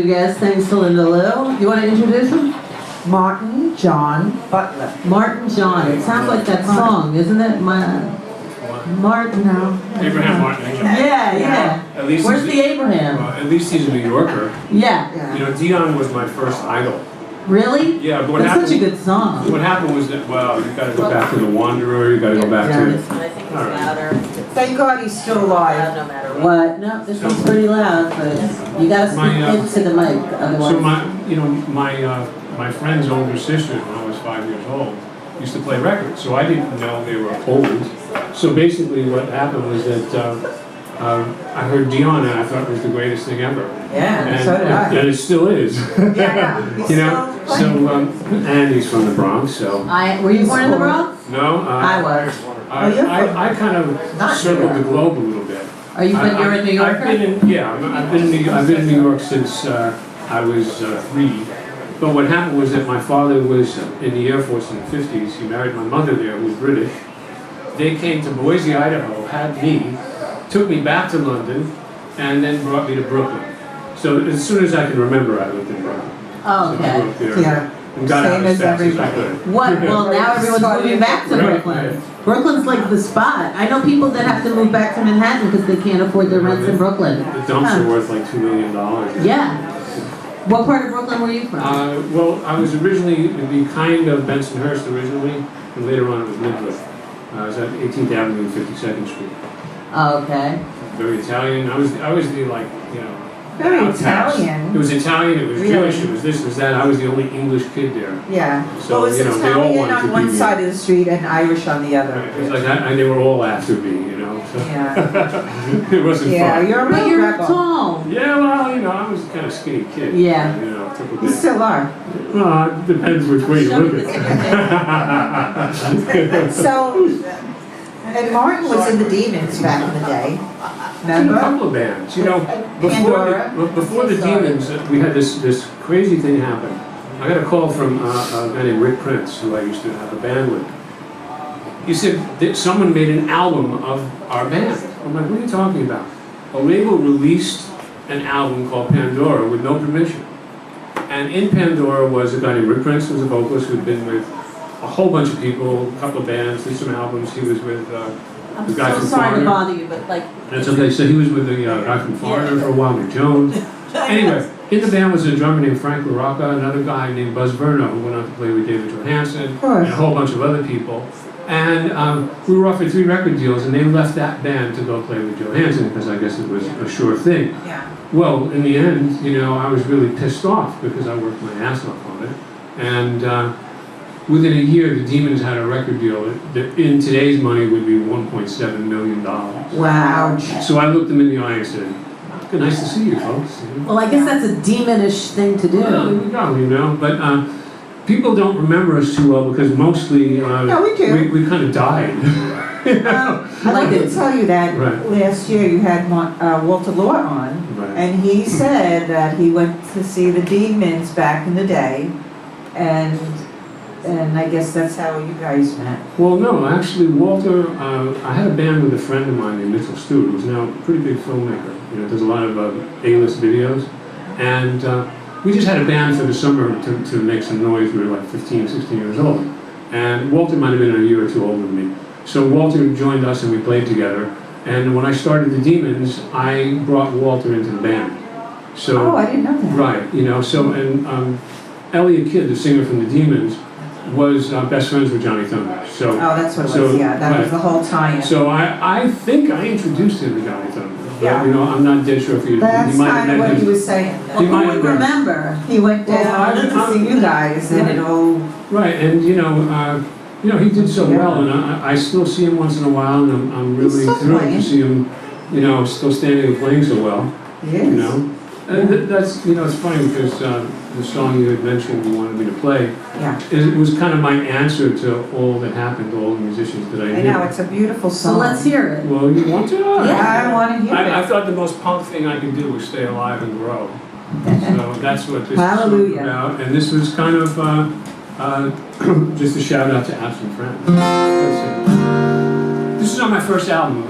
guests. Thanks to Linda Liu. You want to introduce him? Martin John Butler. Martin John. It sounds like that song, isn't it? Martin. No. Abraham Martin. Yeah. At least Where's the Abraham? At least he's a New Yorker. Yeah. You know, Dion was my first idol. Really? Yeah, but what That's happened? such a good song. What happened was that, well, you got to go back to The Wanderer. You got to go back to. I think it's louder. Thank God he's still alive. No matter what. What? No, this one's pretty loud, but you gotta speak into the mic, otherwise. So my friend's older sister, when I was 5 years old, used to play records. So I didn't know they were old. So basically, what happened was that I heard Dion, and I thought it was the greatest thing ever. Yeah, so did I. And it still is. Yeah, You know. So and he's from the Bronx. So. Were you born in the Bronx? No. I was. I kind of circled the globe a little bit. Are you? You're a New Yorker? I've been in New York since I was 3. But what happened was that my father was in the Air Force in the 50s. He married my mother there, who was British. They came to Boise, Idaho, had me, took me back to London, and then brought me to Brooklyn. So as soon as I can remember, I lived in Brooklyn. Oh, okay. So I grew up there. Yeah. And got out as fast as I could. What? Well, now everyone's moving back to Brooklyn. Brooklyn's like the spot. I know people that have to move back to Manhattan because they can't afford their rents in Brooklyn. The dumps are worth like $2 million. Yeah. What part of Brooklyn were you from? Well, I was originally the kind of Bensonhurst originally, and later on it was Midwood. I was at 18th Avenue and 52nd Street. Oh, okay. Very Italian. I was the like, you know. Very outcast. Italian. It was Italian, it was Really? Jewish, it was this, it was that. I was the only English kid there. Yeah. So, Well, it's you know, they all Italian wanted to on one be side of the street and Irish on the other. It was like they were all after me, you know. So. Yeah. It wasn't Yeah, fun. you're a But real you're rebel. tall. Yeah, well, you know, I was a kind of skinny kid. Yeah. You know, took a You bit. still are. Well, it depends which way you look at it. So, and Martin was in the Demons back in the day. In a Remember? couple of bands, you know, Pandora. before the Demons, we had this crazy thing happen. I got a call from a guy named Rick Prince, who I used to have a band with. He said that someone made an album of our band. I'm like, what are you talking about? A label released an album called Pandora with no permission. And in Pandora was a guy named Rick Prince, who was a vocalist who'd been with a whole bunch of people, a couple of bands, did some albums. He was with I'm the guy so from sorry to Foreigner. bother you, but like. That's okay. So he was with the guy from Foreigner for a while, Nick Jones. Anyway, in the band was a drummer named Frank LaRocca, another guy named Buzz Verno, who went on to play with David Johansen, and a whole bunch of other people. And we were offered 3 record deals, and they left that band to go play with Johansen because I guess it was a sure thing. Yeah. Well, in the end, you know, I was really pissed off because I worked my ass off on it. And within a year, the Demons had a record deal that in today's money would be $1.7 million. Wow. So I looked them in the eye and said, "Good, nice to see you, folks." Well, I guess that's a demonish thing to do. Well, there you go, you know. But people don't remember us too well because mostly No, we do. we kind of died. I like to tell you that Right. last year you had Walter Law on, Right. and he said that he went to see the Demons back in the day, and I guess that's how you guys met. Well, no, actually, Walter, I had a band with a friend of mine named Mitchell Stewart, who's now a pretty big filmmaker. You know, does a lot of A-list videos. And we just had a band for the summer to make some noise. We were like 15, 16 years old. And Walter might have been a year or 2 older than me. So Walter joined us and we played together. And when I started the Demons, I brought Walter into the band. So, Oh, I didn't know that. right, you know, so, and Elliot Kidd, the singer from the Demons, was best friends with Johnny Thunder. So, Oh, that's what it was, So, yeah, that was right. the whole tie-in. so I think I introduced him to Johnny Thunder. But, Yeah. you know, I'm not dead sure if he That's might have kind of met what he him. was saying. Well, He who might would have been. remember? He went down to see you guys, and it all, Right, and you know, he did so Yeah. well, and I still see him once in a while, and I'm He's really still thrilled playing. to see him, you know, still standing and playing so well. yes. You know, and that's, you know, it's funny because the song you had mentioned you wanted me to play, Yeah. it was kind of my answer to all that happened to all the musicians that I I knew. know, it's a beautiful song. So let's hear it. Well, you want to? Yeah, I want to hear I it. thought the most punk thing I could do was stay alive and grow. So that's what this Hallelujah. is about. And this was kind of just a shout out to absent friends. Let's see. This is on my first album,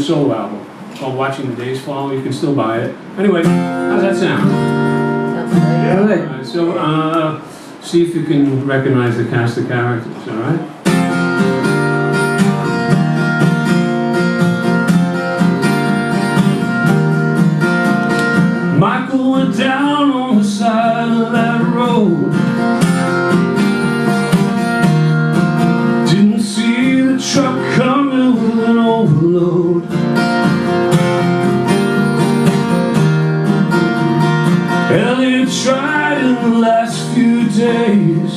solo album, called Watching the Days Fall. You can still buy it. Anyway, how's that sound? Good. So, see if you can recognize the cast of characters, all right? Michael went down on the side of that road. Didn't see the truck coming with an overload. Elliot tried in the last few days,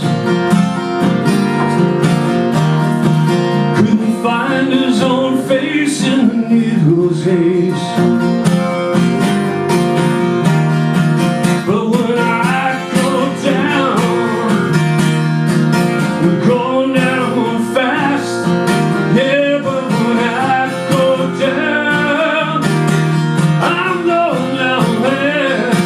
couldn't find his own face in the needle's haze. But when I go down, I'm going down fast. Yeah, but when I go down, I'm going down fast.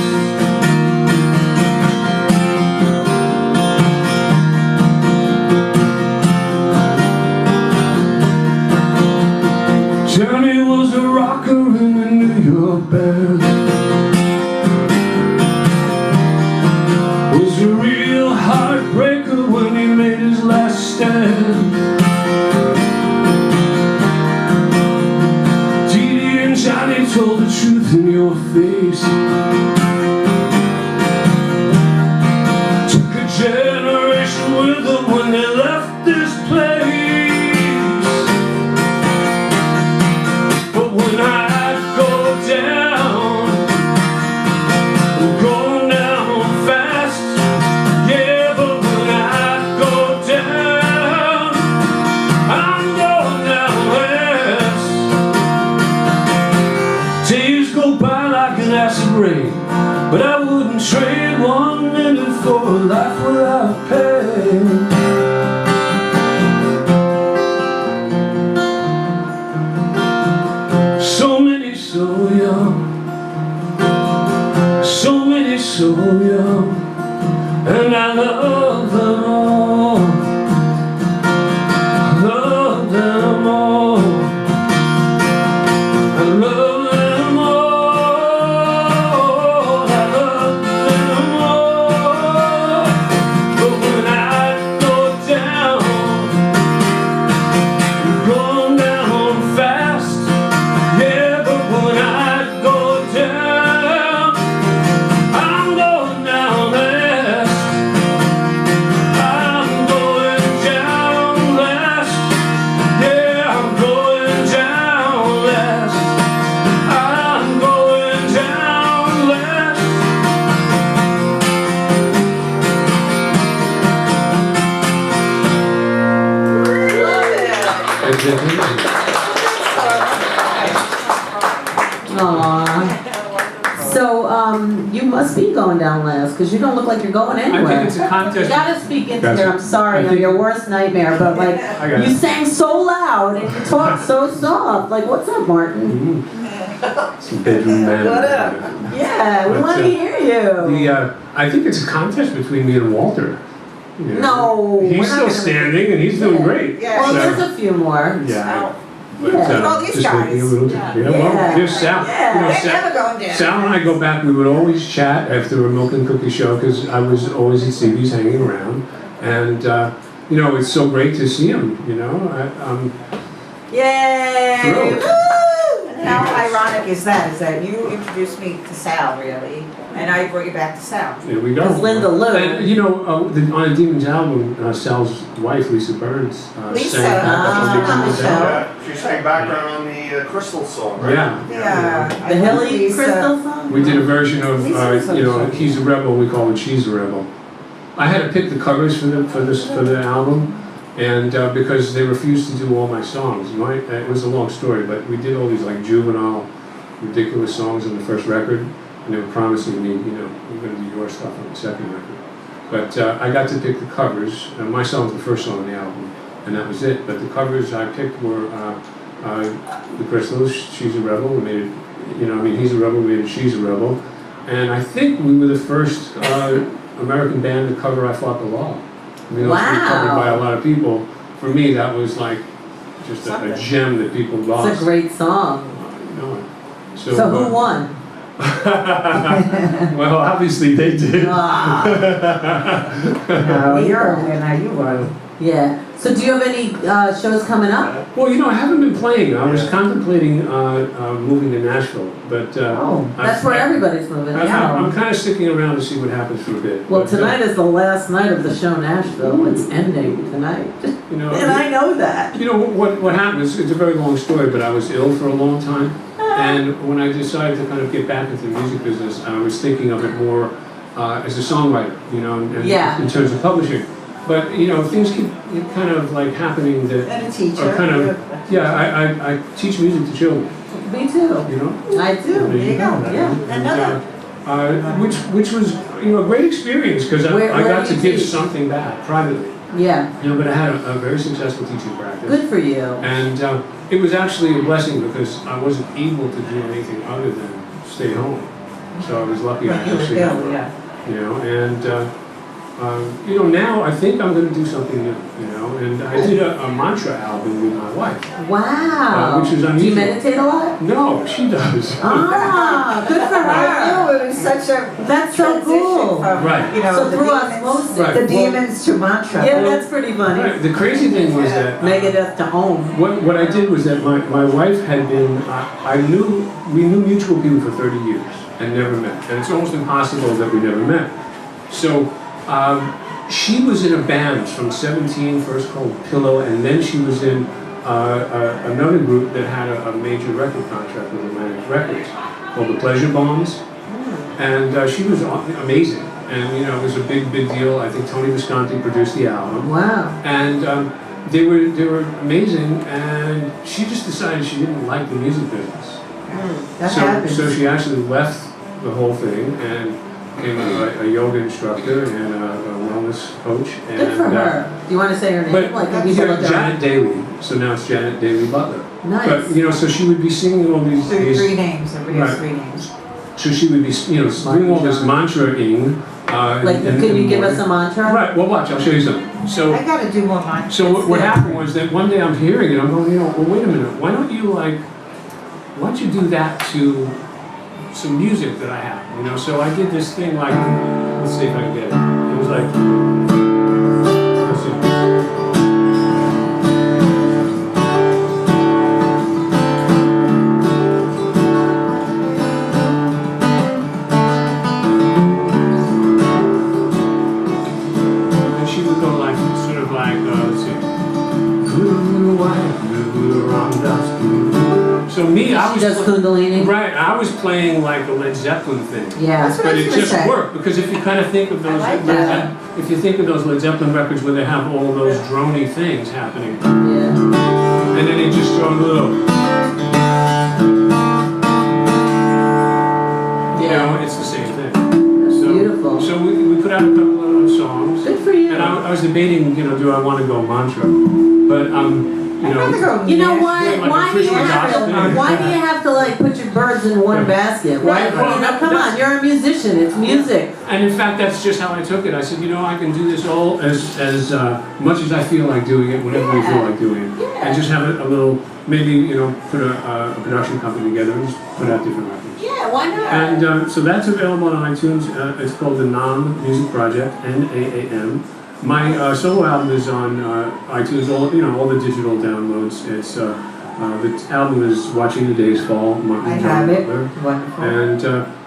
Johnny was a rocker in the New York band, was a real heartbreaker when he made his last stand. Dee Dee and Johnny told the truth in your face. Took a generation with them when they left this place. But when I go down, I'm going down fast. Yeah, but when I go down, I'm going down fast. Days go by like an acid rain, but I wouldn't trade 1 minute for a life without pain. So many so young, so many so young, and I love them all. I love them all. I love them all. I love them all. But when I go down, I'm going down fast. Yeah, but when I go down, I'm going down fast. I'm going down fast. Yeah, I'm going down fast. I'm going down fast. Aww. So, you must be going down last, because you don't look like you're going I anywhere. think it's a You contest. gotta speak into Gotcha. here, I'm sorry, I I'm think- your worst nightmare, but like, I got you it. sang so loud and you talked so soft, like, what's up, Martin? Some bedroom man. What up? Yeah, we But, wanna hear you. I think it's a contest between me and Walter. You know. No, we're He's not still gonna- standing and he's doing great. Yeah. Well, So- there's a few more. Yeah. But, Yeah. All these just making guys. a little, Yeah. yeah, well, there's Sal. Yeah. You know, They're never going down. Sal and I go back, we would always chat after a milk and cookie show because I was always at CB's hanging around. And, you know, it's so great to see him, you know. Yay! Thrilled. Woo! And how ironic is that? Is that you introduced me to Sal, really, and I brought you back to Sal. There we go. Because Linda Lou. And, you know, on a Demon's album, Sal's wife, Lisa Burns, Lisa. sang a couple Ah, of Demon's Michelle. album. Yeah, she sang background on the Crystal song, right? Yeah. Yeah. The Hilly Crystal song? We did a version of, Lisa's you know, so- He's a Rebel, we call it She's a Rebel. I had to pick the covers for the album, and because they refused to do all my songs. It was a long story, but we did all these like juvenile, ridiculous songs on the first record, and they were promising me, you know, we're going to do your stuff on the second record. But I got to pick the covers. My song was the first song on the album, and that was it. But the covers I picked were the Crystals, She's a Rebel. We made it, you know, I mean, He's a Rebel, we made it She's a Rebel. And I think we were the first American band to cover I Fought the Law. I mean, it was covered by a lot of people. For me, that was like just a gem that people lost. It's a great song. You know, So who won? Well, obviously they did. Ah, No, you're a winner, you won. yeah. So do you have any shows coming up? Well, I haven't been playing. I was contemplating moving to Nashville, but That's where everybody's moving. I'm kind of sticking around to see what happens for a bit. Well, But, tonight is the last night of the show Nashville. It's ending tonight. And I know that. What happened is, it's a very long story, but I was ill for a long time. And when I decided to kind of get back into the music business, I was thinking of it more as a songwriter, and Yeah. in terms of publishing. But, things keep kind of like happening that And a teacher. are kind of, I teach music to children, Me too. I do. There you go. Yeah. Another. Which was, a great experience, because Where I got do to you give teach? something back privately. Yeah. But I had a very successful teaching practice. Good for you. And it was actually a blessing, because I wasn't able to do anything other than stay home. So I was lucky I Like you were actually ill, yeah. Now I think I'm going to do something new, and I did a mantra album with my wife. Wow. Which is Do you unusual. meditate a lot? No, she does. Ah, good for her. I knew it was such a That's so transition cool. from, Right. So the through demons, osmosis. Right. the demons to mantra. Yeah, that's pretty funny. Right. The crazy thing was that Megadeth to home. what I did was that my wife had been, we knew mutual people for 30 years and never met. And it's almost impossible that we never met. So she was in a band from 17, first called Pillow, and then she was in another group that had a major record contract with Atlantic Records called the Pleasure Bombs. And she was amazing. And it was a big deal. I think Tony Visconti produced the album. Wow. And they were amazing, and she just decided she didn't like the music business. That happens. So she actually left the whole thing and became a yoga instructor and a wellness coach. And, Good for her. Do you want to say her name? But Like when people look her up? Janet Daly. So now it's Janet Daly Butler. Nice. But so she would be singing all these. Three names, everybody has Right. 3 names. So she would be doing all this mantra-ing. Like, can you give us a mantra? Right. Well, watch. I'll show you something. So. I gotta do more mantras. So what happened was that one day I'm hearing it, I'm going, well, wait a minute, why don't you do that to some music that I have, So I did this thing like, let's see if I can get it. It was like, let's see. And she would go like, sort of like, let's see. So me, I She does was Kundalini. right. I was playing like a Led Zeppelin thing, Yeah. That's what but I was it gonna just say. worked because if you kind of think of those, I like that. if you think of those Led Zeppelin records where they have all those drony things happening, Yeah. and then they just go a little, it's the same thing. So, Beautiful. So we put out a couple of songs, Good for you. and I was debating, do I want to go mantra, but I'd rather go You know Nashville. what? Why do you Christian have gospel. to? Why do you have to put your birds in one basket? Why? Right, well, Come on, you're a musician. It's music. And in fact, that's just how I took it. I said, I can do this all as much as I feel like doing it, whenever we feel like doing it. Yeah. And just have a little, maybe, put a production company together and just put out different records. Yeah, why not? And so that's available on iTunes. It's called the NAAM Music Project, N-A-A-M. My solo album is on iTunes, all the digital downloads. It's the album is Watching the Days Fall, Martin I John have it. Butler. Wonderful. And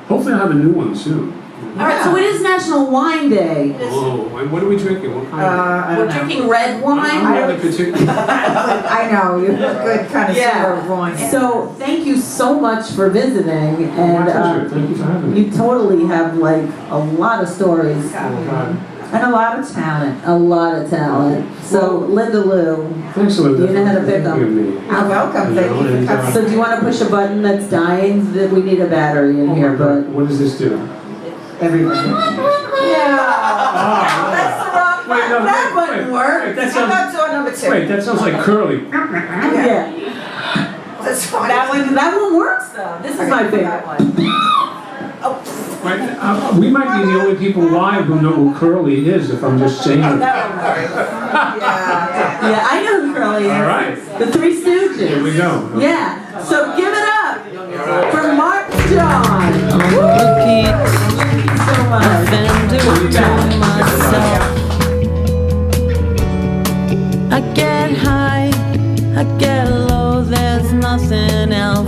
hopefully I'll have a new one soon. All right, so it is National Wine Day. Oh, and what are we drinking? What kind I We're don't know. drinking red I'm wine. not a particular. I know, you're a good kind of Yeah. of wine. So thank you so much for visiting, My and pleasure. Thank you for having me. you totally have a lot of stories, Oh, God. And a lot of talent. a lot of talent. So Linda Lou, Thanks, Linda. You know how to pick for 'em. thinking of me. You're welcome, thank you for coming. so do you want to push a button that's dying? That we need a battery in Oh here, my but. God. What does this do? Everybody. Yeah. That's the wrong Wait, no, That wait, button wait, worked. wait, that How about sounds, door number 2? wait, that sounds like curly. Yeah. That's fine. That one works though. This is my favorite one. Right? We might be the only people live who know who curly is if I'm just saying it. That one works. Yeah. Yeah, I know who Curly is. All right. The Three Stooges. Here we go. Yeah. So give it up for Martin John. I get high, I get low, there's nothing else